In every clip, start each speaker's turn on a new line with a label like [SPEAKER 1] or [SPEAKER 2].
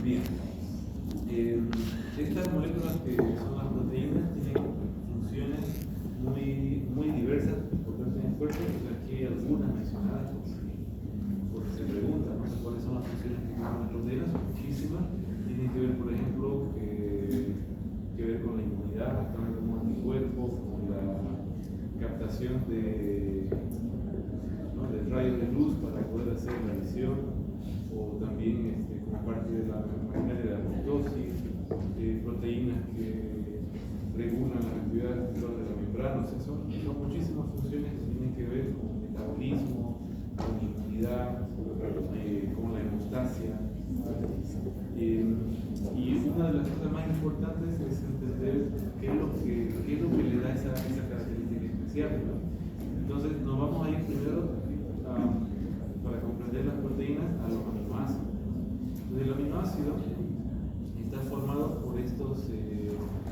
[SPEAKER 1] Bien, estas moléculas que son las proteínas tienen funciones muy diversas en el cuerpo. Aquí hay algunas mencionadas porque se preguntan, ¿no? ¿Cuáles son las funciones que tienen las proteínas? Son muchísimas. Tienen que ver, por ejemplo, que ver con la inmunidad, también con los anticuerpos, con la captación de rayos de luz para poder hacer la visión, o también como parte de la maquinaria de la apoptosis, proteínas que regulan la actividad de la membrana. O sea, son muchísimas funciones que tienen que ver con el metabolismo, con la inmunidad, con la hemostasia. Y una de las cosas más importantes es entender qué es lo que le da esa característica especial, ¿no? Entonces nos vamos a ir primero para comprender las proteínas a los aminoácidos. Entonces, el aminoácido está formado por estos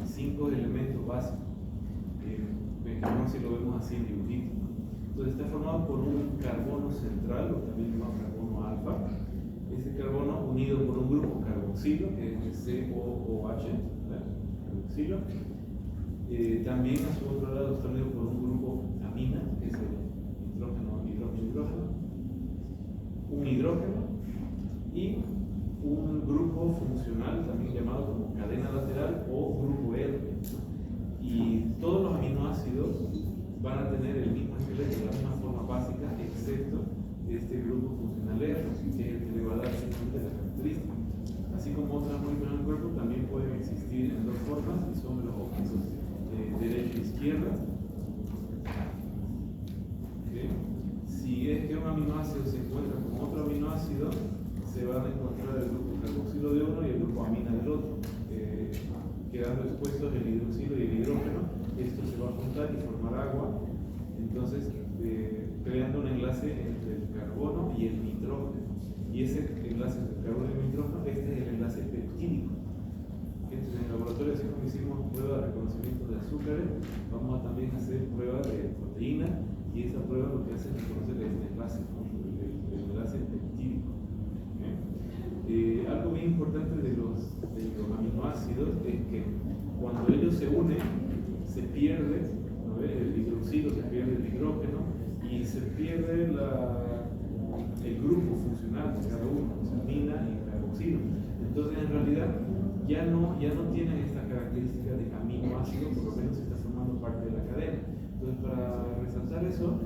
[SPEAKER 1] 5 elementos básicos. Vamos si lo vemos así dibujito, ¿no? Entonces está formado por un carbono central, o también llamado carbono alfa. Ese carbono unido por un grupo carboxilo, que es el COOH, carboxilo. También a su otro lado está unido por un grupo amina, que es el hidrógeno, un hidrógeno y un grupo funcional también llamado como cadena lateral o grupo R. Y todos los aminoácidos van a tener el mismo esqueleto, la misma forma básica, excepto este grupo funcional R, que es el que le va a dar simplemente la característica. Así como otras moléculas del cuerpo también pueden existir en dos formas, y son los opuestos derecha e izquierda. Si es que un aminoácido se encuentra con otro aminoácido, se van a encontrar el grupo carboxilo de uno y el grupo amina del otro, quedando expuestos el hidroxilo y el hidrógeno. Esto se va a juntar y formar agua, entonces creando un enlace entre el carbono y el nitrógeno. Y ese enlace entre el carbono y el nitrógeno, este es el enlace peptídico. Entonces, en el laboratorio, así como hicimos pruebas de reconocimiento de azúcares, vamos a también hacer pruebas de proteínas. Y esa prueba lo que hace es reconocer este enlace, el enlace peptídico. Algo muy importante de los aminoácidos es que cuando ellos se unen, se pierde, ¿no? El hidroxilo, se pierde el hidrógeno y se pierde el grupo funcional de cada uno, o sea, amina y carboxilo. Entonces, en realidad, ya no tienen esta característica de aminoácido, por lo menos se está formando parte de la cadena. Entonces, para resaltar eso,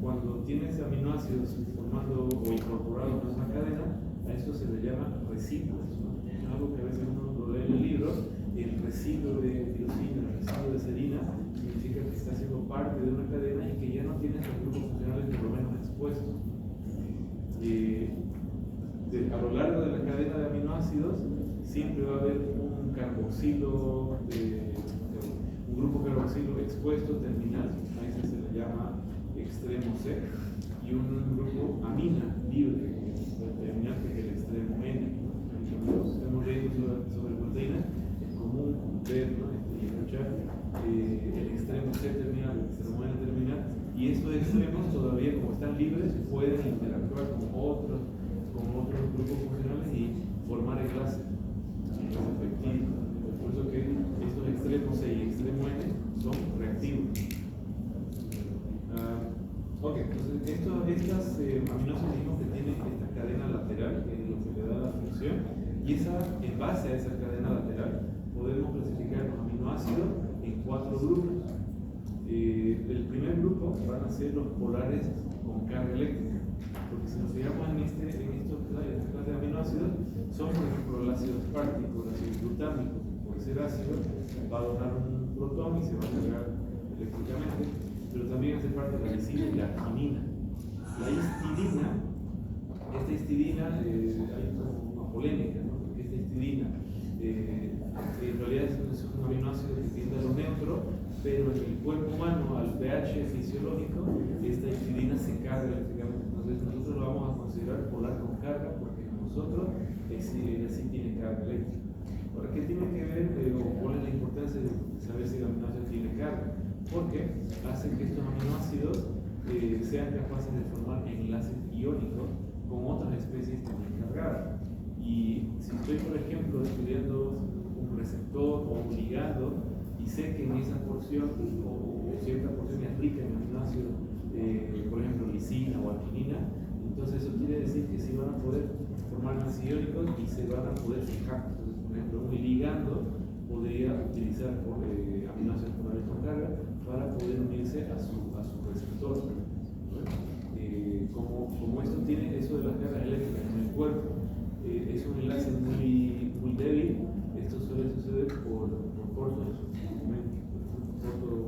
[SPEAKER 1] cuando tienes aminoácidos formando o incorporados en una cadena, a eso se le llama residuos, ¿no? Es algo que a veces uno lo lee en el libro. El residuo de tirosina, el residuo de serina, significa que está siendo parte de una cadena y que ya no tienes los grupos funcionales por lo menos expuestos. A lo largo de la cadena de aminoácidos siempre va a haber un carboxilo un grupo carboxilo expuesto terminal, a ese se le llama extremo C, y un grupo amina libre terminal, que es el extremo N. Cuando estamos leyendo sobre proteínas, es común ver, ¿no? Y escuchar el extremo C terminal, el extremo N terminal, y estos extremos todavía, como están libres, pueden interactuar con otros grupos funcionales y formar enlaces efectivos. Por eso que estos extremos C y extremo N son reactivos. Entonces estas aminoácidos dijimos que tienen esta cadena lateral, que es lo que le da la función, y en base a esa cadena lateral podemos clasificar los aminoácidos en 4 grupos. El primer grupo van a ser los polares con carga eléctrica, porque si nos fijamos en esta clase de aminoácidos, son por ejemplo el ácido espártico, el ácido glutámico. Por ser ácido va a donar un protón y se va a cargar eléctricamente, pero también hace parte de la lisina y la arginina. La histidina, hay una polémica, ¿no? Porque esta histidina en realidad es un aminoácido que tiende a lo neutro, pero en el cuerpo humano, al pH fisiológico, esta histidina se carga eléctricamente. Entonces nosotros lo vamos a considerar polar con carga, porque en nosotros sí tiene carga eléctrica. Ahora, ¿qué tiene que ver o cuál es la importancia de saber si el aminoácido tiene carga? Porque hace que estos aminoácidos sean capaces de formar enlaces iónicos con otras especies también cargadas. Y si estoy, por ejemplo, estudiando un receptor o un ligando y sé que en esa porción o cierta porción es rica en aminoácidos, por ejemplo, lisina o arginina, entonces eso quiere decir que sí van a poder formar ácidos iónicos y se van a poder fijar. Entonces, por ejemplo, un ligando podría utilizar aminoácidos polares con carga para poder unirse a su receptor. Como esto tiene eso de las cargas eléctricas en el cuerpo, es un enlace muy débil, esto suele suceder por corto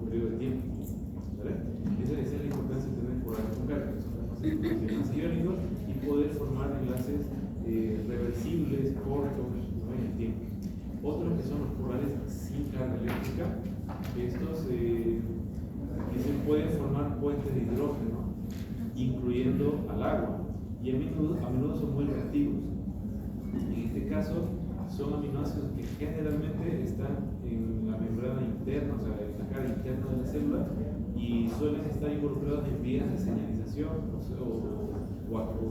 [SPEAKER 1] periodo de tiempo. ¿Vale? Esa es la importancia de tener polares con carga, que son más iónicos y poder formar enlaces reversibles, cortos, en el tiempo. Otros que son los polares sin carga eléctrica, estos se pueden formar puentes de hidrógeno, incluyendo al agua, y a menudo son muy reactivos. En este caso, son aminoácidos que generalmente están en la membrana interna, o sea, en la cara interna de la célula, y suelen estar involucrados en vías de señalización o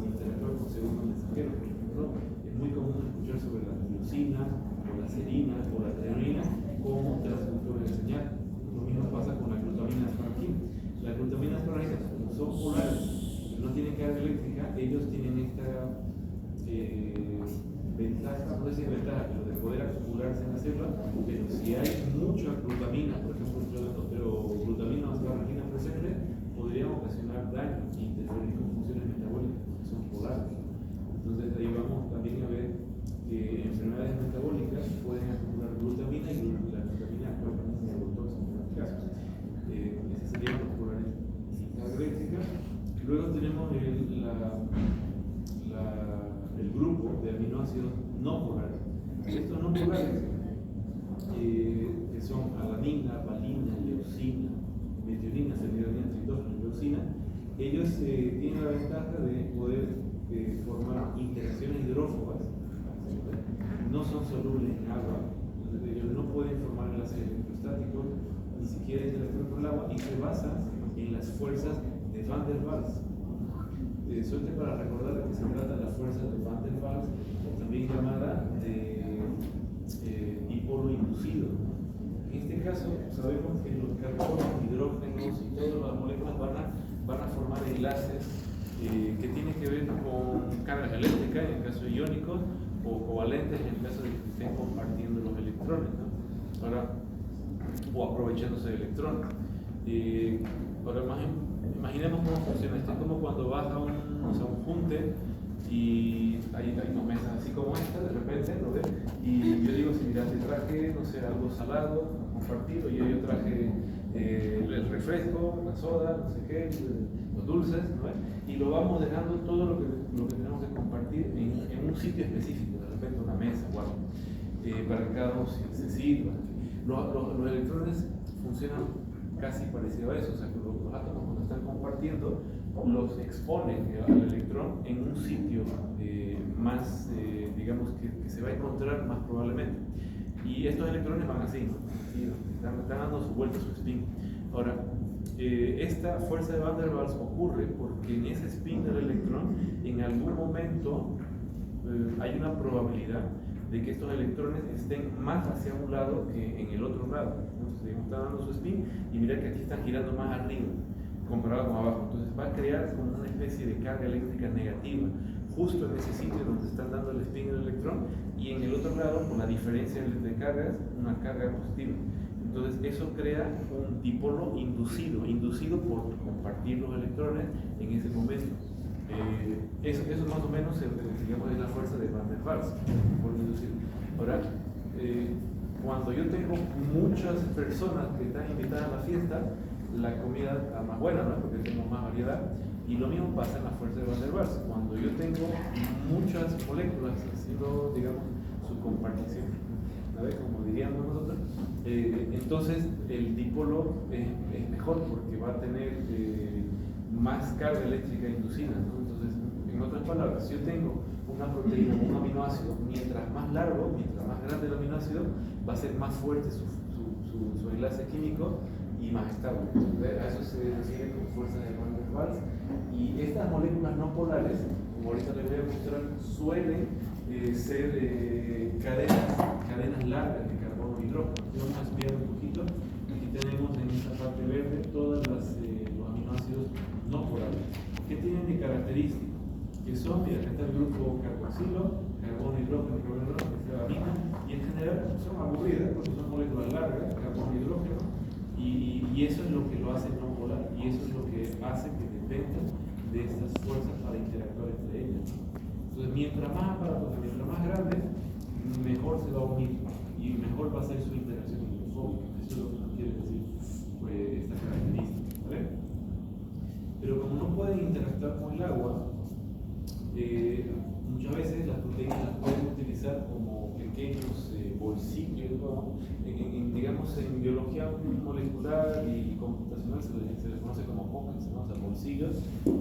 [SPEAKER 1] interactuar con segundos mensajeros. Por ejemplo, es muy común escuchar sobre la tirosina, o la serina, o la treonina como transductores de señal. Lo mismo pasa con la glutamina asparagina. Las glutaminas asparagina, como son polares, no tienen carga eléctrica, ellos tienen esta ventaja, no sé si es ventaja, pero de poder acumularse en la célula, pero si hay mucha glutamina, por ejemplo, pero glutamina asparagina presente, podrían ocasionar daño e interferir con funciones metabólicas, porque son polares. Entonces ahí vamos también a ver que enfermedades metabólicas pueden acumular glutamina y la glutamina actúa como un neurotóxico en los casos. Esos serían los polares sin carga eléctrica. Luego tenemos el grupo de aminoácidos no polares. Estos no polares, que son alanina, valina, leucina, metionina, celularina, tritosina y leucina, ellos tienen la ventaja de poder formar interacciones hidrófobas. No son solubles en agua, ellos no pueden formar enlaces electrostáticos, ni siquiera interactúan con el agua, y se basan en las fuerzas de Van der Waals. Suerte para recordar de que se trata de la fuerza de Van der Waals, también llamada dipolo inducido. En este caso, sabemos que los carbonos, hidrógenos y todas las moléculas van a formar enlaces que tienen que ver con cargas eléctricas, en el caso de iónicos, o covalentes, en el caso de que estén compartiendo los electrones, ¿no? Ahora, o aprovechándose de electrones. Ahora, imaginemos cómo funciona esto. Es como cuando vas a un junte y hay unas mesas así como esta, de repente, ¿no ves? Y yo digo, si mira, te traje, no sé, algo salado, compartido, y yo traje el refresco, la soda, no sé qué, los dulces, ¿no ves? Y lo vamos dejando todo lo que tenemos que compartir en un sitio específico, de repente una mesa o algo, para que cada uno se sirva. Los electrones funcionan casi parecido a eso, o sea, que los átomos cuando están compartiendo los exponen al electrón en un sitio más, digamos, que se va a encontrar más probablemente. Y estos electrones van así, ¿no? Están dando su vuelta, su spin. Ahora, esta fuerza de Van der Waals ocurre porque en ese spin del electrón, en algún momento hay una probabilidad de que estos electrones estén más hacia un lado que en el otro lado. Entonces, está dando su spin y mira que aquí están girando más arriba comparado con abajo. Entonces va a crear como una especie de carga eléctrica negativa justo en ese sitio donde están dando el spin del electrón, y en el otro lado, con la diferencia de cargas, una carga positiva. Entonces eso crea un dipolo inducido por compartir los electrones en ese momento. Eso más o menos, digamos, es la fuerza de Van der Waals, por inducir. Ahora, cuando yo tengo muchas personas que están invitadas a la fiesta, la comida está más buena, ¿no? Porque tengo más variedad. Y lo mismo pasa en la fuerza de Van der Waals. Cuando yo tengo muchas moléculas haciendo, digamos, su compartición, ¿sabes? Como diríamos nosotros, entonces el dipolo es mejor porque va a tener más carga eléctrica inducida, ¿no? Entonces, en otras palabras, si yo tengo una proteína o un aminoácido, mientras más largo, mientras más grande el aminoácido, va a ser más fuerte su enlace químico y más estable. A eso se refiere con fuerza de Van der Waals. Y estas moléculas no polares como ahorita les voy a mostrar, suelen ser cadenas largas de carbono e hidrógeno. Vamos a estudiar un poquito. Aquí tenemos en esta parte verde todos los aminoácidos no polares. ¿Qué tienen de característico? Que son, mira, acá está el grupo carboxilo, carbono, hidrógeno, que es la amina, y en general son aburridas porque son moléculas largas, carbono, hidrógeno, y eso es lo que lo hace no polar, y eso es lo que hace que dependan de estas fuerzas para interactuar entre ellas. Entonces, mientras más aparatos, mientras más grandes, mejor se va a unir y mejor va a ser su interacción hidrofóbica. Eso es lo que nos quiere decir pues, esta característica. ¿Vale? Pero como no pueden interactuar con el agua, muchas veces las proteínas las pueden utilizar como pequeños bolsillos, ¿no? Digamos en biología molecular y computacional se les conoce como pockets, ¿no? O sea, bolsillos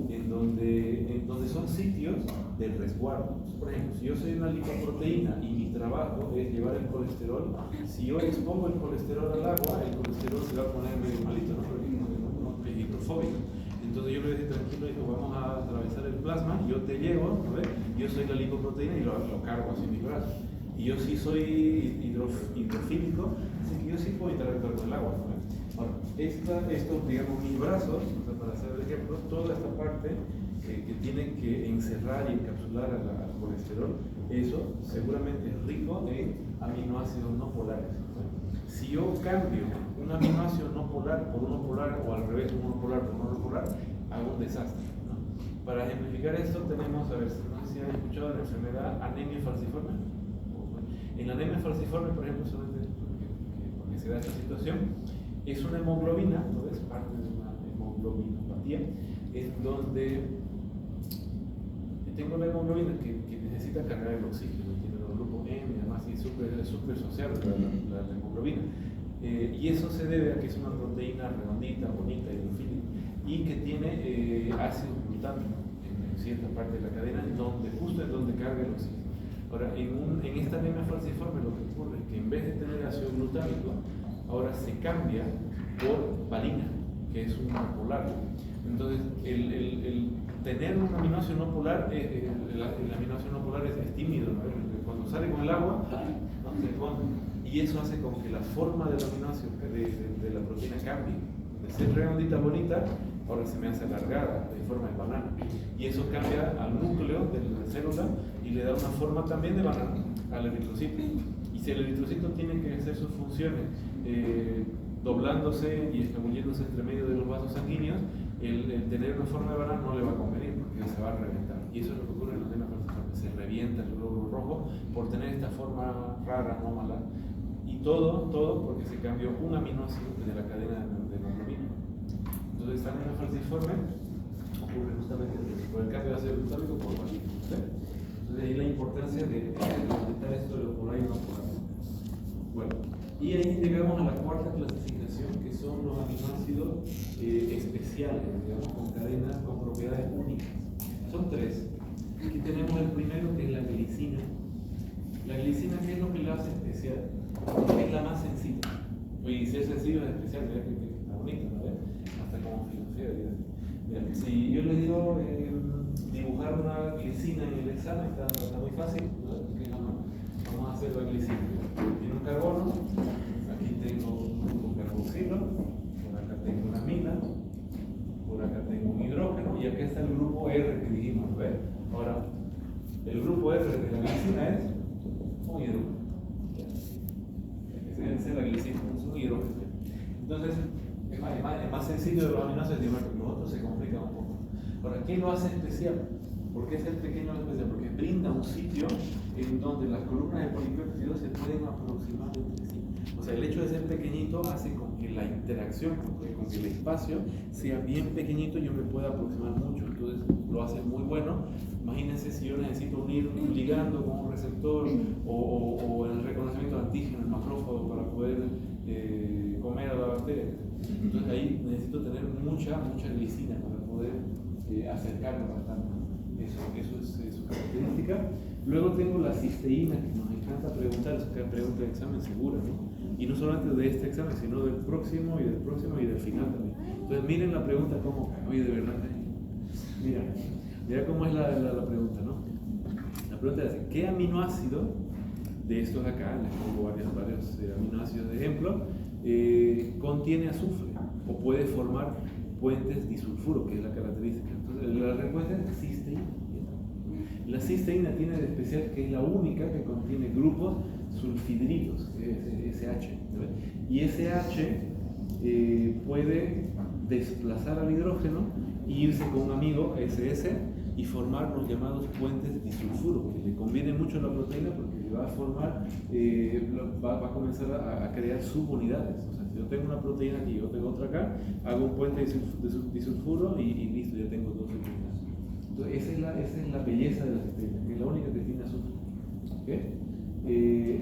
[SPEAKER 1] en donde son sitios de resguardo. Por ejemplo, si yo soy una lipoproteína y mi trabajo es llevar el colesterol, si yo expongo el colesterol al agua, el colesterol se va a poner medio malito, ¿no? Porque no es hidrofóbico. Entonces yo le dije tranquilo, digo, vamos a atravesar el plasma, yo te llevo, ¿no ves? Yo soy la lipoproteína y lo cargo así en mis brazos. Y yo sí soy hidrofílico, así que yo sí puedo interactuar con el agua, ¿no ves? Ahora, estos, digamos, mis brazos, o sea, para hacer el ejemplo, toda esta parte que tienen que encerrar y encapsular al colesterol, eso seguramente es rico en aminoácidos no polares. Si yo cambio un aminoácido no polar por uno polar o al revés, uno polar por uno no polar, hago un desastre, ¿no? Para ejemplificar esto tenemos, a ver, no sé si han escuchado de la enfermedad anemia falciforme. En la anemia falciforme, por ejemplo, solamente porque se da esta situación, es una hemoglobina, ¿no es parte de una hemoglobinopatía, en donde tengo la hemoglobina que necesita cargar el oxígeno, tiene los grupos M, además y es súper social la hemoglobina. Y eso se debe a que es una proteína redondita, bonita, hidrofílica, y que tiene ácido glutámico en cierta parte de la cadena, justo en donde carga el oxígeno. Ahora, en esta anemia falciforme lo que ocurre es que en vez de tener ácido glutámico, ahora se cambia por valina, que es un polar. Entonces, el tener un aminoácido no polar, el aminoácido no polar es tímido, ¿no? Cuando sale con el agua, no se pone. Y eso hace con que la forma del aminoácido de la proteína cambie. De ser redondita bonita, ahora se me hace alargada, en forma de banana. Y eso cambia al núcleo de la célula y le da una forma también de banana al eritrocito. Y si el eritrocito tiene que hacer sus funciones doblándose y escabulléndose entre medio de los vasos sanguíneos, el tener una forma de banana no le va a convenir porque se va a reventar. Y eso es lo que ocurre en la anemia falciforme. Se revienta el glóbulo rojo por tener esta forma rara, anómala. Y todo porque se cambió un aminoácido de la cadena de hemoglobina. Entonces, esta anemia falciforme ocurre justamente por el cambio de ácido glutámico por valina. Entonces, ahí la importancia de detectar esto de lo polar y no polar. Bueno, y ahí llegamos a la cuarta clasificación, que son los aminoácidos especiales, digamos, con cadenas con propiedades únicas. Son tres. Aquí tenemos el primero, que es la glicina. La glicina, ¿qué es lo que la hace especial? Es la más sencilla. Y si es sencillo, es especial, mira que está bonito, ¿no? Hasta como filosofía. Si yo les digo dibujar una glicina en el examen, está muy fácil, ¿no? Vamos a hacer la glicina. Tiene un carbono, aquí tengo un carboxilo, por acá tengo una amina, por acá tengo un hidrógeno, y acá está el grupo R que dijimos, ¿ves? Ahora, el grupo R de la glicina es un hidrógeno. Esa es la glicina, es un hidrógeno. Entonces, es más sencillo de los aminoácidos, los otros se complican un poco. Ahora, ¿qué lo hace especial? ¿Por qué es el pequeño especial? Porque brinda un sitio en donde las columnas de polipéptidos se pueden aproximar entre sí. O sea, el hecho de ser pequeñito hace con que la interacción, con que el espacio sea bien pequeñito, yo me pueda aproximar mucho. Entonces, lo hace muy bueno. Imagínense si yo necesito unir un ligando con un receptor o el reconocimiento de antígeno, el macrófago, para poder comer a la bacteria. Entonces, ahí necesito tener mucha glicina para poder acercarme bastante. Eso es su característica. Luego tengo la cisteína, que nos encanta preguntar, es una pregunta de examen segura, ¿no? Y no solamente de este examen, sino del próximo y del próximo y del final también. Entonces miren la pregunta como, oye, de verdad, mira, Mira cómo es la pregunta, ¿no? La pregunta es, ¿qué aminoácido de estos acá, les pongo varios aminoácidos de ejemplo, contiene azufre o puede formar puentes disulfuro, que es la característica? Entonces, la respuesta es cisteína. La cisteína tiene de especial que es la única que contiene grupos sulfidrilos, SH. Y SH puede desplazar al hidrógeno e irse con un amigo, SS, y formar los llamados puentes disulfuro, que le conviene mucho a la proteína porque le va a formar, va a comenzar a crear subunidades. O sea, si yo tengo una proteína aquí y yo tengo otra acá, hago un puente disulfuro y listo, ya tengo dos proteínas. Entonces, esa es la belleza de la cisteína, que es la única que tiene azufre. ¿Okay?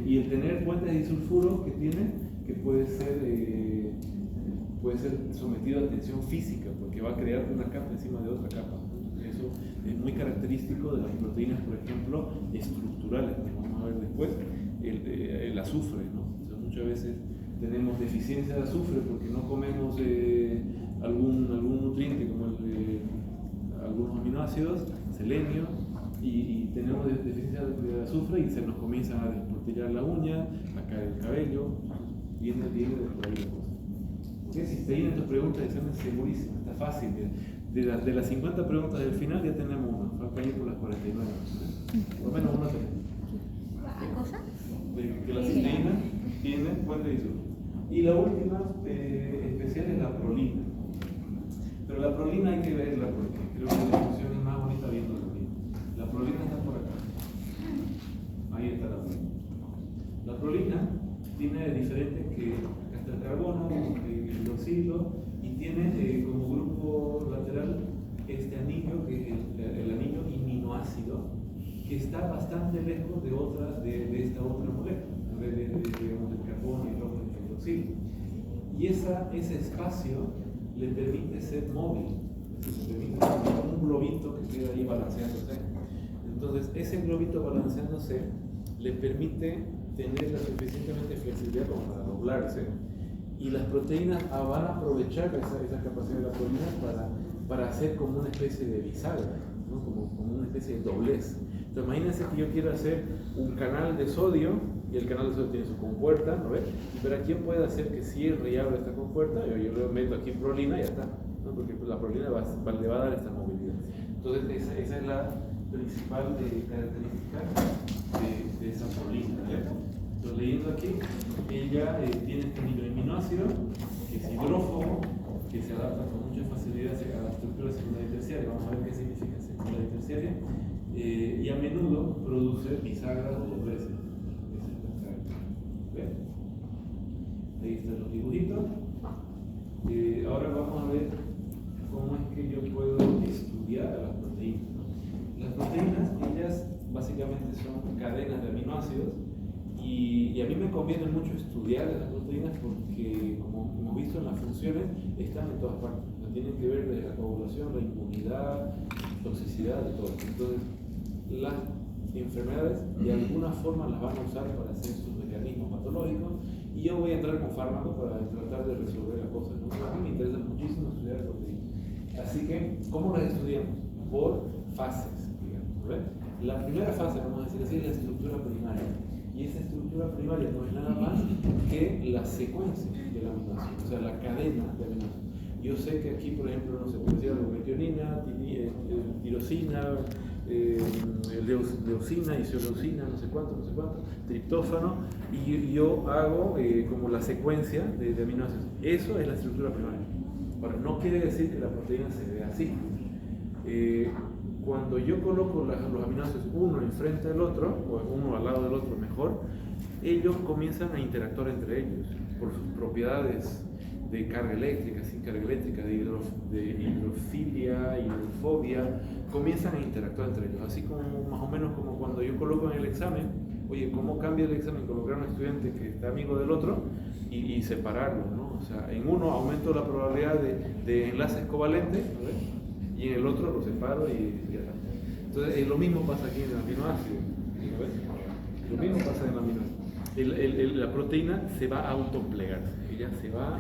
[SPEAKER 1] Y el tener puentes disulfuro que tiene, que puede ser sometido a tensión física, porque va a crear una capa encima de otra capa. Eso es muy característico de las proteínas, por ejemplo, estructurales, como vamos a ver después, el azufre, ¿no? O sea, muchas veces tenemos deficiencia de azufre porque no comemos algún nutriente como algunos aminoácidos, selenio, y tenemos deficiencia de azufre y se nos comienza a desportillar la uña, a caer el cabello, viene de por ahí la cosa. ¿Okay? Cisteína, tu pregunta es segurísima, está fácil. De las 50 preguntas del final ya tenemos una, falta ir por las 49. Por lo menos una tenemos.
[SPEAKER 2] ¿Qué cosa?
[SPEAKER 1] Que la cisteína tiene puente disulfuro. Y la última especial es la prolina. Pero la prolina hay que verla porque creo que la discusión es más bonita viendo la prolina. La prolina está por acá. Ahí está la prolina. La prolina tiene diferentes que acá está el carbono, el hidroxilo, y tiene como grupo lateral este anillo, que es el anillo iminoácido, que está bastante lejos de esta otra molécula, digamos, del carbono y el hidroxilo. Y ese espacio le permite ser móvil, le permite ser como un globito que queda ahí balanceándose. Entonces, ese globito balanceándose le permite tener la suficientemente flexibilidad como para doblarse, y las proteínas van a aprovechar esa capacidad de la prolina para hacer como una especie de bisagra, ¿no? como una especie de doblez. Entonces, imagínense que yo quiero hacer un canal de sodio, y el canal de sodio tiene su compuerta, ¿no ves? Pero ¿quién puede hacer que cierre y abra esta compuerta? Yo lo meto aquí en prolina y ya está, ¿no? Porque la prolina le va a dar esta movilidad. Entonces, esa es la principal característica de esa prolina, ¿no? Entonces, leyendo aquí, ella tiene este aminoácido que es hidrófobo, que se adapta con mucha facilidad a la estructura secundaria y terciaria. Vamos a ver qué significa secundaria y terciaria. Y a menudo produce bisagras o dobleces. Ahí están los dibujitos. Ahora vamos a ver cómo es que yo puedo estudiar a las proteínas. Las proteínas, ellas básicamente son cadenas de aminoácidos, y a mí me conviene mucho estudiar las proteínas porque, como hemos visto en las funciones, están en todas partes. O sea, tienen que ver desde la coagulación, la inmunidad, toxicidad, de todo. Entonces, las enfermedades de alguna forma las van a usar para hacer sus mecanismos patológicos, y yo voy a entrar con fármacos para tratar de resolver las cosas, ¿no? A mí me interesa muchísimo estudiar proteínas. Así que, ¿cómo las estudiamos? Por fases, digamos, ¿ves? La primera fase, vamos a decir así, es la estructura primaria. Y esa estructura primaria no es nada más que la secuencia del aminoácido, o sea, la cadena de aminoácidos. Yo sé que aquí, por ejemplo, no se puede decir metionina, tirosina, leucina, isoleucina, no sé cuánto, triptófano, y yo hago como la secuencia de aminoácidos. Eso es la estructura primaria. Ahora, no quiere decir que la proteína se vea así. Cuando yo coloco los aminoácidos uno enfrente del otro, o uno al lado del otro mejor, ellos comienzan a interactuar entre ellos por sus propiedades de carga eléctrica, sin carga eléctrica, de hidrofilia, hidrofobia, comienzan a interactuar entre ellos. Así como más o menos como cuando yo coloco en el examen, oye, ¿cómo cambia el examen? Colocar a un estudiante que está amigo del otro y separarlo, ¿no? O sea, en uno aumento la probabilidad de enlaces covalentes, ¿no? Y en el otro lo separo y ya está. Entonces, lo mismo pasa aquí en el aminoácido, ¿no? Lo mismo pasa en el aminoácido. La proteína se va a autoplegar, ella se va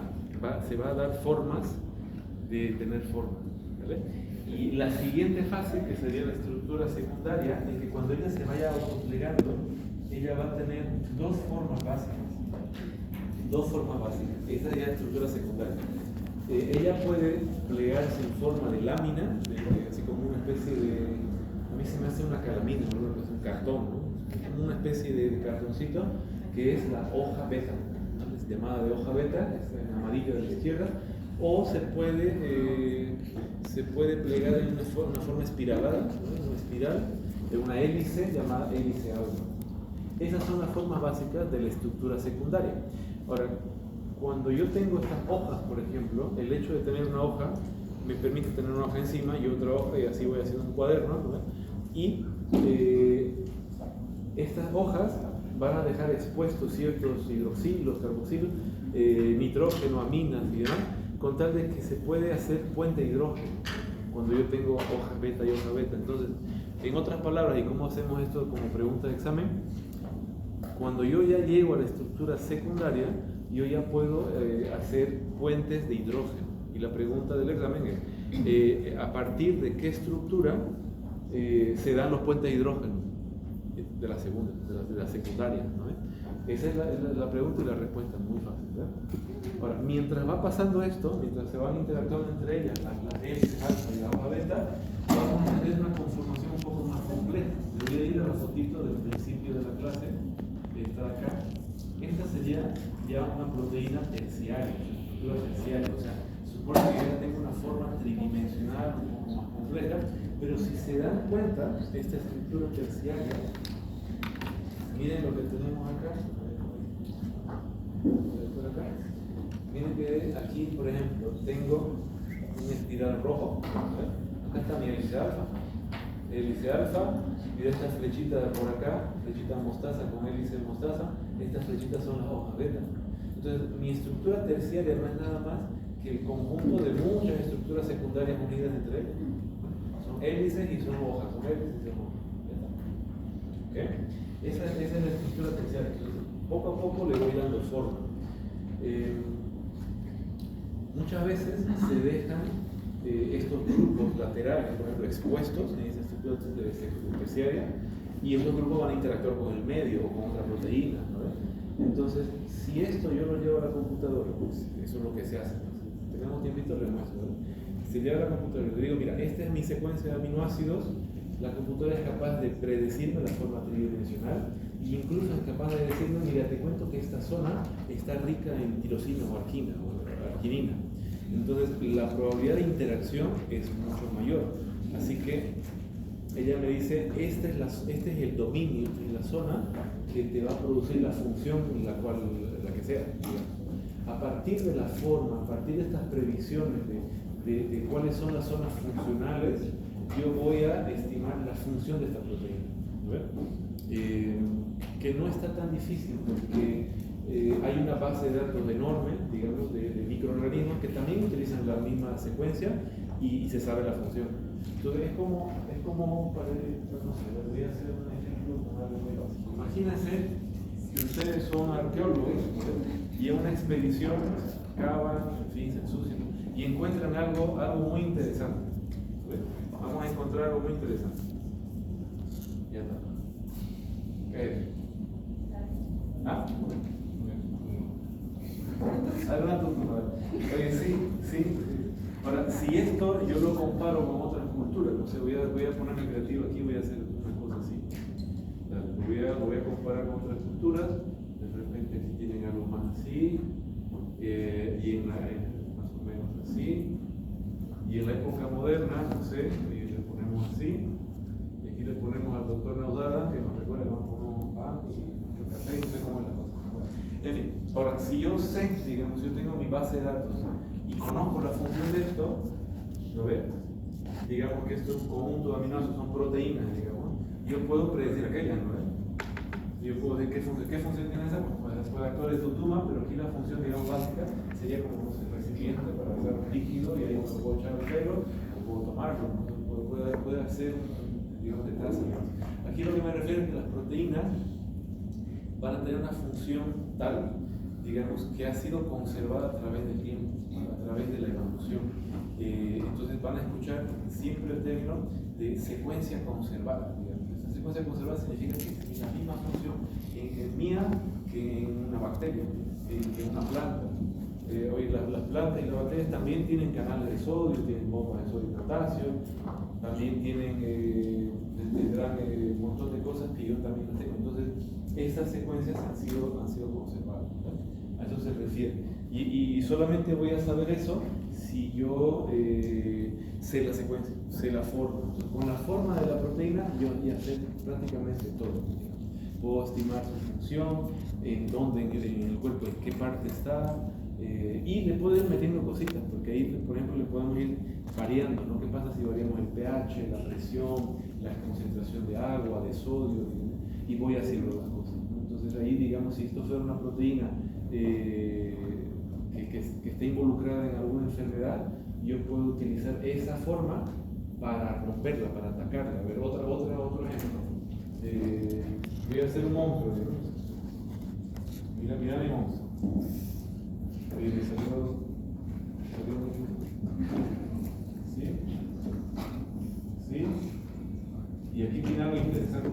[SPEAKER 1] a dar formas de tener formas, ¿vale? Y la siguiente fase, que sería la estructura secundaria, es que cuando ella se vaya autoplegando, ella va a tener dos formas básicas. Dos formas básicas. Esa sería la estructura secundaria. Ella puede plegarse en forma de lámina, así como una especie de... A mí se me hace una calamina, ¿no? Es un cartón, ¿no? Una especie de cartoncito que es la hoja beta, ¿no? Es llamada de hoja beta, es en amarillo de la izquierda, o se puede plegar en una forma espiralada, ¿no? Una espiral de una hélice llamada hélice alfa. Esas son las formas básicas de la estructura secundaria. Ahora, cuando yo tengo estas hojas, por ejemplo, el hecho de tener una hoja me permite tener una hoja encima y otra hoja, y así voy haciendo un cuaderno, ¿no? Y estas hojas van a dejar expuestos ciertos hidroxilos, carboxilos, nitrógeno, aminas y demás, con tal de que se puede hacer puente de hidrógeno cuando yo tengo hoja beta y hoja beta. Entonces, en otras palabras, ¿y cómo hacemos esto como pregunta de examen? Cuando yo ya llego a la estructura secundaria, yo ya puedo hacer puentes de hidrógeno. Y la pregunta del examen es, ¿a partir de qué estructura se dan los puentes de hidrógeno? De la segunda, de la secundaria, ¿no? Esa es la pregunta y la respuesta muy fácil, ¿verdad? Ahora, mientras va pasando esto, mientras se van interactuando entre ellas las hélices alfa y la hoja beta, vamos a tener una conformación un poco más compleja. Le voy a ir a la fotito del principio de la clase, que está acá. Esta sería ya una proteína terciaria, estructura terciaria, o sea, supone que ya tengo una forma tridimensional un poco más compleja, pero si se dan cuenta, esta estructura terciaria, miren lo que tenemos acá. Por acá. Miren que aquí, por ejemplo, tengo un espiral rojo. Acá está mi hélice alfa. Hélice alfa, mira esta flechita de por acá, flechita mostaza con hélice mostaza. Estas flechitas son las hojas beta. Entonces, mi estructura terciaria no es nada más que el conjunto de muchas estructuras secundarias unidas entre ellas. Son hélices y son hojas, son hélices y son hojas. ¿Okay? Esa es la estructura terciaria. Entonces, poco a poco le voy dando forma. Muchas veces se dejan estos grupos laterales, por ejemplo, expuestos en esa estructura terciaria, y estos grupos van a interactuar con el medio o con otra proteína, ¿no? Entonces, si esto yo lo llevo a la computadora, pues eso es lo que se hace. Si tenemos tiempito, le muestro, ¿no? Si llevo a la computadora y le digo, mira, esta es mi secuencia de aminoácidos, la computadora es capaz de predecirme la forma tridimensional e incluso es capaz de decirme, mira, te cuento que esta zona está rica en tirosina o arginina. Entonces, la probabilidad de interacción es mucho mayor. Así que ella me dice, este es el dominio, es la zona que te va a producir la función, la que sea, digamos. A partir de la forma, a partir de estas previsiones de cuáles son las zonas funcionales, yo voy a estimar la función de esta proteína. Que no está tan difícil porque hay una base de datos enorme, digamos, de microorganismos que también utilizan la misma secuencia y se sabe la función. Entonces es como para, no sé, voy a hacer un ejemplo con algo muy básico. Imagínense que ustedes son arqueólogos y en una expedición cavan, en fin, se ensucian y encuentran algo muy interesante. Vamos a encontrar algo muy interesante. Ya está. ¿Qué es? ¿Ah? Adelante, oye, sí. Ahora, si esto yo lo comparo con otras culturas, no sé, voy a ponerme creativo aquí, voy a hacer una cosa así. Lo voy a comparar con otras culturas, de repente aquí tienen algo más así, y más o menos así. Y en la época moderna, no sé, le ponemos así, y aquí le ponemos al doctor Naudada, que nos recuerda, nos ponemos pan y café, no sé cómo es la cosa. En fin, ahora, si yo sé, digamos, yo tengo mi base de datos y conozco la función de esto, ¿lo ves? Digamos que esto es un conjunto de aminoácidos, son proteínas, digamos, yo puedo predecir aquellas, ¿no ves? Yo puedo decir qué función tiene esa, pues puede actuar de tutuma, pero aquí la función, digamos, básica sería como el recipiente para usar un líquido y ahí uno puedo echar el pelo o puedo tomarlo, puede hacer digamos, de taza. Aquí lo que me refiero es que las proteínas van a tener una función tal, digamos, que ha sido conservada a través del tiempo, a través de la evolución. Entonces van a escuchar siempre el término de secuencia conservada. Digamos. Esa secuencia conservada significa que tiene la misma función en mía que en una bacteria, en una planta. Oye, las plantas y las bacterias también tienen canales de sodio, tienen bombas de sodio y potasio, también tienen tendrán un montón de cosas que yo también las tengo. Entonces, esas secuencias han sido conservadas. ¿No? A eso se refiere. Y solamente voy a saber eso si yo sé la secuencia, sé la forma. Entonces, con la forma de la proteína, yo ya sé prácticamente todo. Puedo estimar su función, en dónde en el cuerpo, en qué parte está. Y le puedo ir metiendo cositas, porque ahí, por ejemplo, le podemos ir variando, ¿no? ¿Qué pasa si variamos el pH, la presión, la concentración de agua, de sodio, y voy haciendo las cosas, ¿no? Entonces ahí, digamos, si esto fuera una proteína que esté involucrada en alguna enfermedad, yo puedo utilizar esa forma para romperla, para atacarla. A ver, otro ejemplo. Voy a hacer un monstruo, digamos. Mira mi monstruo. Me salió ¿sí? ¿Sí? Y aquí tiene algo interesante.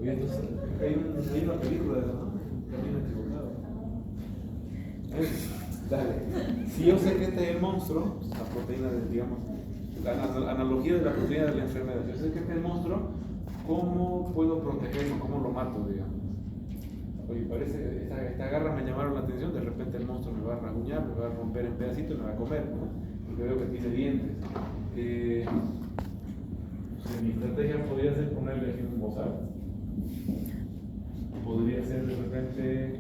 [SPEAKER 1] Oye, entonces, hay una película de camino equivocado. Dale. Si yo sé que este es el monstruo, la proteína digamos, la analogía de la proteína de la enfermedad, yo sé que este es el monstruo, ¿cómo puedo protegerlo? ¿Cómo lo mato, digamos? Oye, parece, esta garra me llamaron la atención, de repente el monstruo me va a rasguñar, me va a romper en pedacitos y me va a comer, ¿no? Porque veo que tiene dientes. Mi estrategia podría ser ponerle aquí un bozal. Podría ser de repente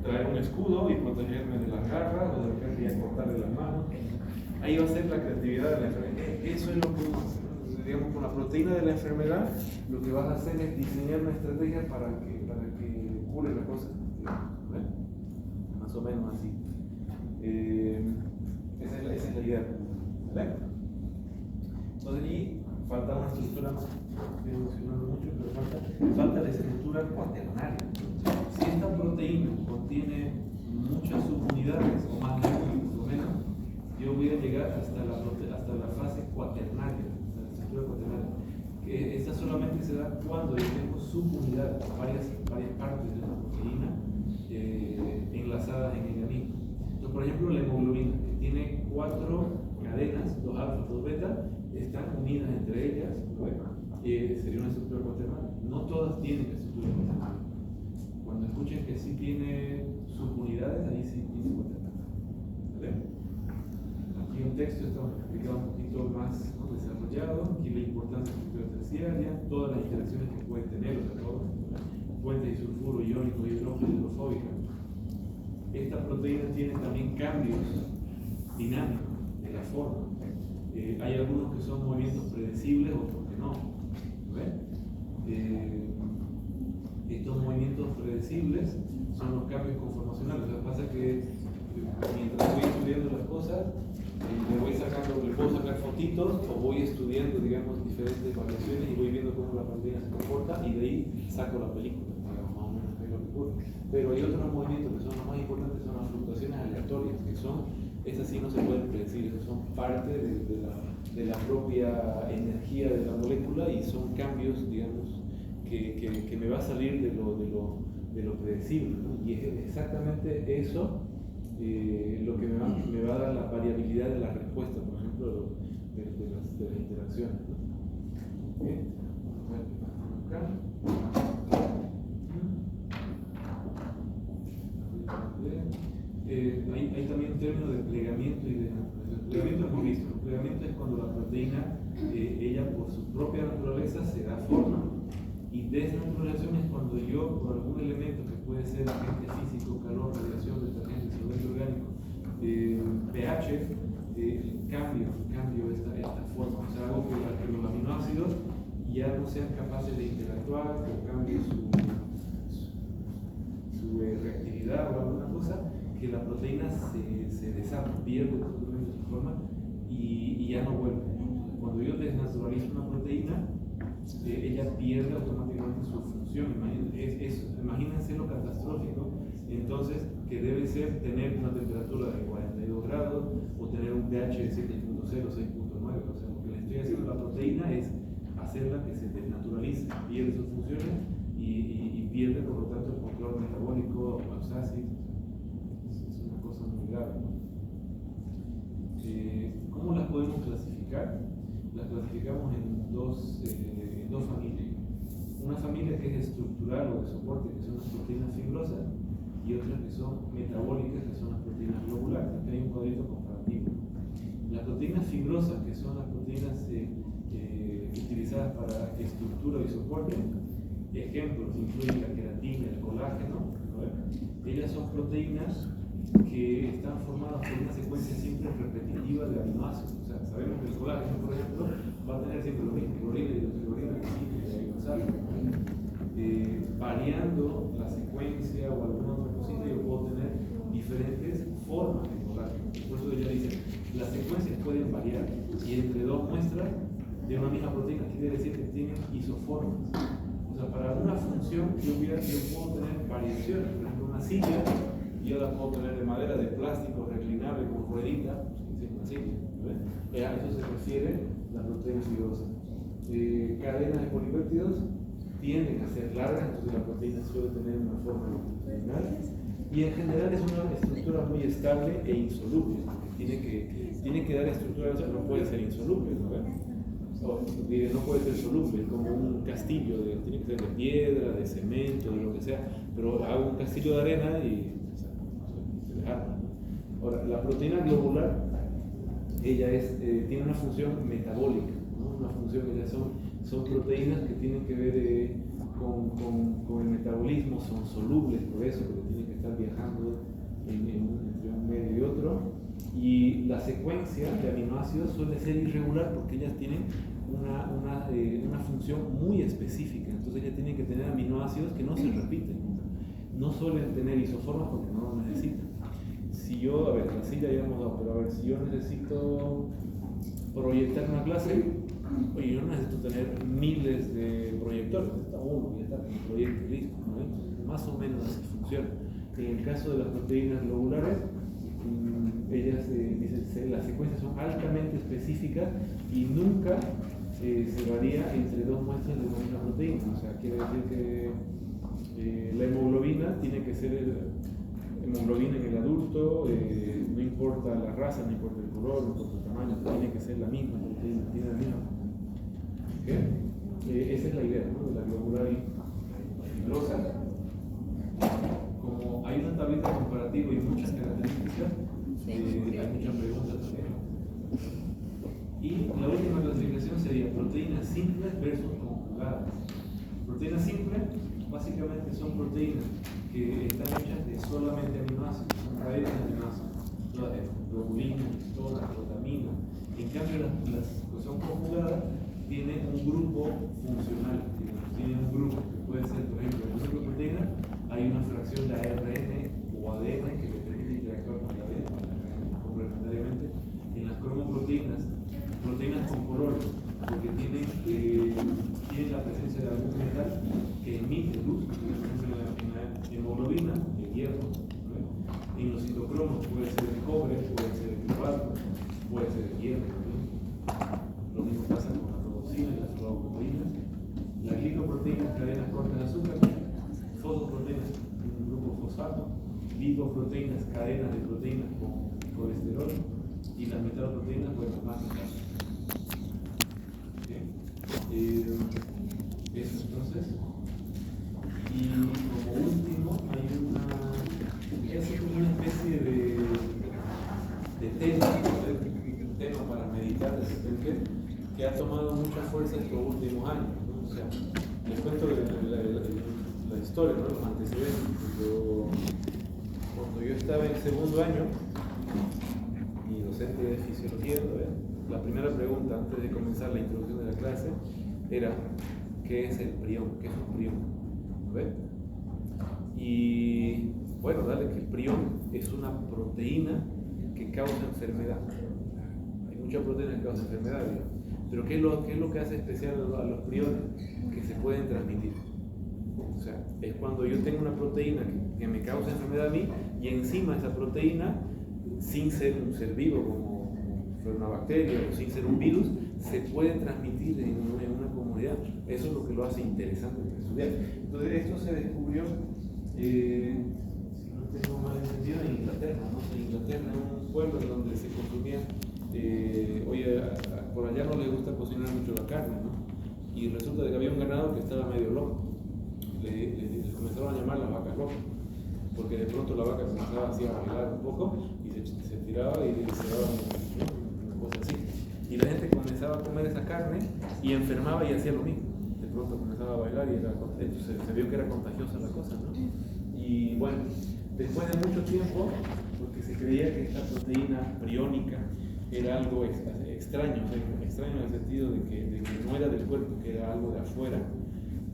[SPEAKER 1] traer un escudo y protegerme de las garras, o de repente ya cortarle las manos. Ahí va a ser la creatividad de la enfermedad. Eso es lo que vamos a hacer. Entonces, digamos, con la proteína de la enfermedad, lo que vas a hacer es diseñar una estrategia para que cure la cosa. ¿Ven? Más o menos así. Esa es la idea. ¿Vale? Entonces, y falta una estructura, estoy emocionando mucho, pero falta la estructura cuaternaria. Si esta proteína contiene muchas subunidades, o más de una, por lo menos, yo voy a llegar hasta la fase cuaternaria, hasta la estructura cuaternaria. Que esta solamente se da cuando yo tengo subunidades, varias partes de la proteína enlazadas en ella misma. Entonces, por ejemplo, la hemoglobina, que tiene 4 cadenas, 2 alfa, 2 beta, están unidas entre ellas, ¿no? Sería una estructura cuaternaria. No todas tienen estructura cuaternaria. Cuando escuchen que sí tiene subunidades, ahí sí tiene cuaternaria. ¿Vale? Aquí un texto está explicado un poquito más, ¿no?, desarrollado. Aquí la importancia de la estructura terciaria, todas las interacciones que pueden tener, o sea, todo, puentes de sulfuro, iónico, hidrógeno, hidrofóbica. Esta proteína tiene también cambios dinámicos de la forma. Hay algunos que son movimientos predecibles, otros que no. Estos movimientos predecibles son los cambios conformacionales. Lo que pasa es que mientras voy estudiando las cosas, le puedo sacar fotitos, o voy estudiando, digamos, diferentes variaciones y voy viendo cómo la proteína se comporta, y de ahí saco la película, digamos, más o menos qué es lo que ocurre. Pero hay otros movimientos que son los más importantes, son las fluctuaciones aleatorias, que esas sí no se pueden predecir, esas son parte de la propia energía de la molécula, y son cambios, digamos, que me va a salir de lo predecible, ¿no? Y es exactamente eso lo que me va a dar la variabilidad de la respuesta, por ejemplo, de las interacciones, ¿no? Bien. Acá. Hay también un término de plegamiento y desnaturalización. Plegamiento hemos visto. Plegamiento es cuando la proteína, ella por su propia naturaleza se da forma, y desnaturalización es cuando yo, por algún elemento que puede ser agente físico, calor, radiación, detergente, solvente orgánico, pH, cambio esta forma. O sea, hago que los aminoácidos ya no sean capaces de interactuar, o cambie su reactividad o alguna cosa, que la proteína se desarma, pierde totalmente su forma y ya no vuelve. Cuando yo desnaturalizo una proteína, ella pierde automáticamente su función. Imagínense lo catastrófico Entonces, que debe ser tener una temperatura de 42 grados o tener un pH de 7.0, 6.9. O sea, lo que le estoy haciendo a la proteína es hacerla que se desnaturalice, pierde sus funciones y pierde, por lo tanto, el control metabólico, homeostasis. Es una cosa muy grave, ¿no? ¿Cómo las podemos clasificar? Las clasificamos en dos familias. Una familia que es estructural o de soporte, que son las proteínas fibrosas, y otras que son metabólicas, que son las proteínas globulares. Aquí hay un cuadrito comparativo. Las proteínas fibrosas, que son las proteínas utilizadas para estructura y soporte, ejemplos incluyen la queratina, el colágeno, ¿no? Ellas son proteínas que están formadas por una secuencia siempre repetitiva de aminoácidos. O sea, sabemos que el colágeno, por ejemplo, va a tener siempre lo mismo, clorina, hidroxiclorina, variando la secuencia o alguna otra cosita, yo puedo tener diferentes formas de colágeno. Por eso ella dice, las secuencias pueden variar y entre dos muestras de una misma proteína quiere decir que tienen isoformas. O sea, para una función yo puedo tener variaciones. Por ejemplo, una silla, yo la puedo tener de madera, de plástico, reclinable, con ruedita, es una silla. A eso se refiere la proteína fibrosa. Cadenas de polipéptidos tienden a ser largas, entonces la proteína suele tener una forma longitudinal y en general es una estructura muy estable e insoluble. Tiene que dar estructura, o sea, no puede ser insoluble, no puede ser soluble, como un castillo, tiene que ser de piedra, de cemento, de lo que sea, pero hago un castillo de arena y se desarma. Ahora, la proteína globular, ella tiene una función metabólica, ¿no? Una función que ya son proteínas que tienen que ver con el metabolismo, son solubles por eso, porque tienen que estar viajando entre un medio y otro. Y la secuencia de aminoácidos suele ser irregular porque ellas tienen una función muy específica. Entonces ellas tienen que tener aminoácidos que no se repiten. No suelen tener isoformas porque no lo necesitan. Si yo, a ver, la silla ya hemos dado, pero a ver, si yo necesito proyectar una clase, oye, yo no necesito tener miles de proyectores, necesito uno y ya está, un proyecto y listo, ¿no? Entonces, más o menos así funciona. En el caso de las proteínas globulares, ellas dicen las secuencias son altamente específicas y nunca se varía entre dos muestras de una misma proteína. O sea, quiere decir que la hemoglobina tiene que ser hemoglobina en el adulto, no importa la raza, no importa el color, no importa el tamaño, tiene que ser la misma proteína, tiene la misma. ¿Okay? Esa es la idea, ¿no? De la globular fibrosa. Como hay una tablita comparativa y muchas características, hay muchas preguntas también. Y la última clasificación sería proteínas simples versus conjugadas. Proteínas simples básicamente son proteínas que están hechas de solamente aminoácidos, son cadenas de aminoácidos, globulina, histona, protamina. En cambio, las que son conjugadas tienen un grupo funcional, tienen un grupo que puede ser, por ejemplo, en el grupo de proteínas hay una fracción de ARN o ADN que le permite interactuar con el ADN complementariamente. En las cromoproteínas, proteínas con colores, porque tienen la presencia de algún metal que emite luz, en la hemoglobina, el hierro, ¿no? En los citocromos puede ser el cobre, puede ser el cobalto, puede ser el hierro, ¿no? Lo mismo pasa con la rodoxina y las fluoroproteínas. Las glicoproteínas, cadenas cortas de azúcar, fosfoproteínas, un grupo fosfato, lipoproteínas, cadenas de proteínas con colesterol, y las metaloproteínas, bueno, más metales. Eso entonces. Y como último, hay una especie de tema para meditar de repente, que ha tomado mucha fuerza estos últimos años, ¿no? O sea, les cuento la historia, ¿no? Los antecedentes. Cuando yo estaba en segundo año, mi docente de fisiología, ¿no? La primera pregunta antes de comenzar la introducción de la clase era: ¿qué es el prión? ¿Qué es un prión? ¿Ves? Y bueno, dale que el prión es una proteína que causa enfermedad. Hay muchas proteínas que causan enfermedad, ¿no? Pero ¿qué es lo que hace especial a los priones? Que se pueden transmitir. O sea, es cuando yo tengo una proteína que me causa enfermedad a mí y encima esa proteína, sin ser un ser vivo como una bacteria o sin ser un virus, se puede transmitir en una comunidad. Eso es lo que lo hace interesante de estudiar. Entonces, esto se descubrió, si no tengo mal entendido, en Inglaterra, ¿no? En Inglaterra, en un pueblo en donde se consumía, oye, por allá no les gusta cocinar mucho la carne, ¿no? Y resulta que había un ganado que estaba medio loco. Les comenzaron a llamar las vacas locas, porque de pronto la vaca comenzaba así a bailar un poco y se tiraba y se daba una cosa así. Y la gente comenzaba a comer esa carne y enfermaba y hacía lo mismo. De pronto comenzaba a bailar y se vio que era contagiosa la cosa, ¿no? Y bueno, después de mucho tiempo, porque se creía que esta proteína priónica era algo extraño, extraño en el sentido de que no era del cuerpo, que era algo de afuera,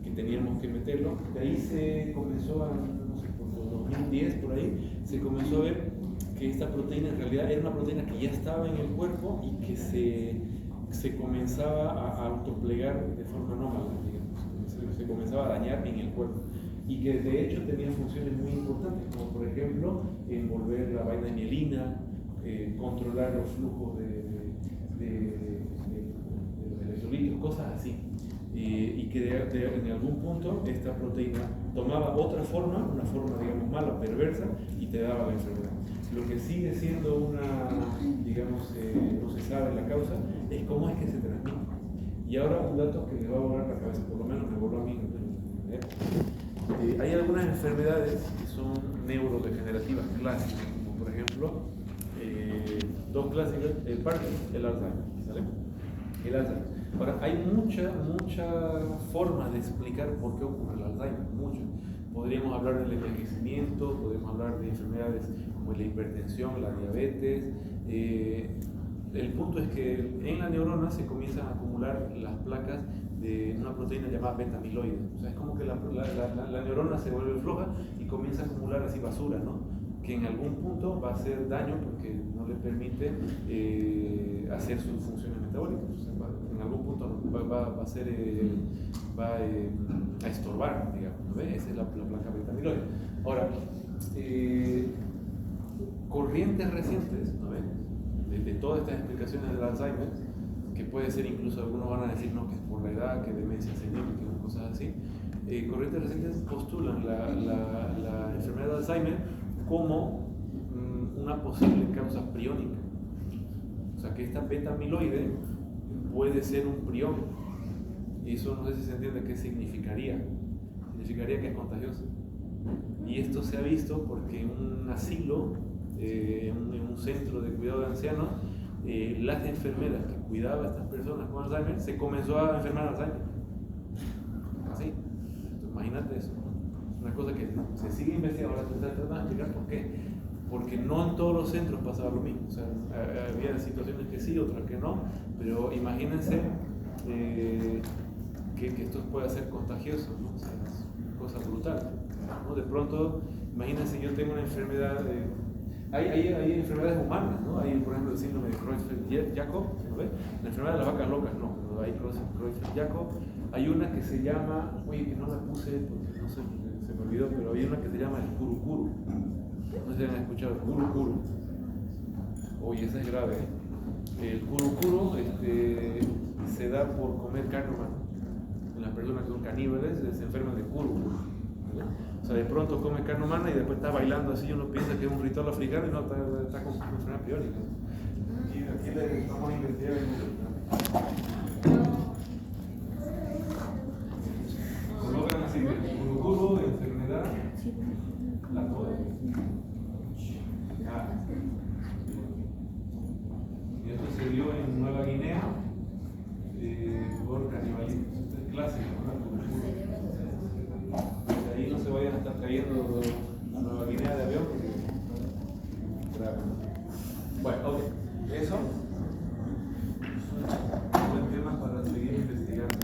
[SPEAKER 1] que teníamos que meterlo. De ahí se comenzó no sé, por 2010 por ahí, se comenzó a ver que esta proteína en realidad era una proteína que ya estaba en el cuerpo y que se comenzaba a autoplegar de forma anómala, digamos. Se comenzaba a dañar en el cuerpo y que de hecho tenía funciones muy importantes, como por ejemplo envolver la vaina de mielina, controlar los flujos de los electrolitos, cosas así. Y que en algún punto esta proteína tomaba otra forma, una forma digamos mala, perversa, y te daba la enfermedad. Lo que sigue siendo digamos, no se sabe la causa, es cómo es que se transmite. Y ahora un dato que les va a volar la cabeza, por lo menos me voló a mí. Hay algunas enfermedades que son neurodegenerativas clásicas, como por ejemplo, dos clásicas, el Parkinson, el Alzheimer, ¿sale? El Alzheimer. Ahora, hay muchas formas de explicar por qué ocurre el Alzheimer, muchas. Podríamos hablar del envejecimiento, podemos hablar de enfermedades como la hipertensión, la diabetes. El punto es que en la neurona se comienzan a acumular las placas de una proteína llamada beta-amiloide. O sea, es como que la neurona se vuelve floja y comienza a acumular así basura, ¿no? Que en algún punto va a hacer daño porque no le permite hacer sus funciones metabólicas. O sea, en algún punto va a estorbar, digamos, ¿no ves? Esa es la placa beta-amiloide. Ahora, corrientes recientes, ¿no ves? De todas estas explicaciones del Alzheimer, que puede ser incluso, algunos van a decir no, que es por la edad, que demencia senil, que cosas así, corrientes recientes postulan la enfermedad de Alzheimer como una posible causa priónica. O sea, que esta beta-amiloide puede ser un prión. Y eso no sé si se entiende qué significaría. Significaría que es contagioso. Y esto se ha visto porque en un asilo, en un centro de cuidado de ancianos, las enfermeras que cuidaban a estas personas con Alzheimer se comenzó a enfermar de Alzheimer. Así. Entonces, imagínate eso. Es una cosa que se sigue investigando. Ahora se está tratando de explicar por qué. Porque no en todos los centros pasaba lo mismo. O sea, había situaciones que sí, otras que no. Pero imagínense que esto pueda ser contagioso, ¿no? O sea, es una cosa brutal, ¿no? De pronto, imagínense, yo tengo una enfermedad. Hay enfermedades humanas, ¿no? Hay, por ejemplo, el síndrome de Creutzfeldt-Jakob, ¿no ves? La enfermedad de las vacas locas, no, pero hay Creutzfeldt-Jakob. Hay una que se llama, oye, que no la puse porque no sé, se me olvidó, pero hay una que se llama el Kurukuru. No sé si han escuchado el Kurukuru. Oye, esa es grave, ¿eh? El Kurukuru se da por comer carne humana. Las personas que son caníbales se enferman de Kurukuru. O sea, de pronto come carne humana y después está bailando así, uno piensa que es un ritual africano y no, está con enfermedad priónica. Aquí le vamos a investigar colocan así, Kurukuru, enfermedad, la toda. Y esto se dio en Nueva Guinea por canibalismo. Esto es clásico, ¿no? De ahí no se vayan a estar cayendo a Nueva Guinea de avión porque grave. Bueno, ok. Eso es un tema para seguir investigando.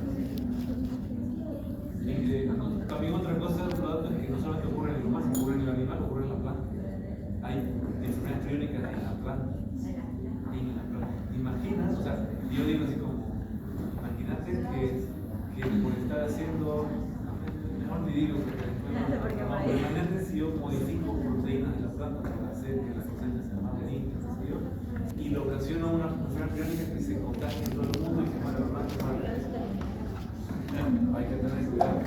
[SPEAKER 1] También otra cosa, otro dato es que no solamente ocurre en el humano, ocurre en el animal, ocurre en la planta. Hay enfermedades priónicas en la planta. Imaginas, o sea, yo digo así como, imagínate que por estar haciendo, mejor ni digo que imagínate si yo modifico proteínas de la planta para hacer que la cosecha sea más bonita, y lo ocasiona una enfermedad crónica que se contagia en todo el mundo y que muere la planta. Hay que tener cuidado.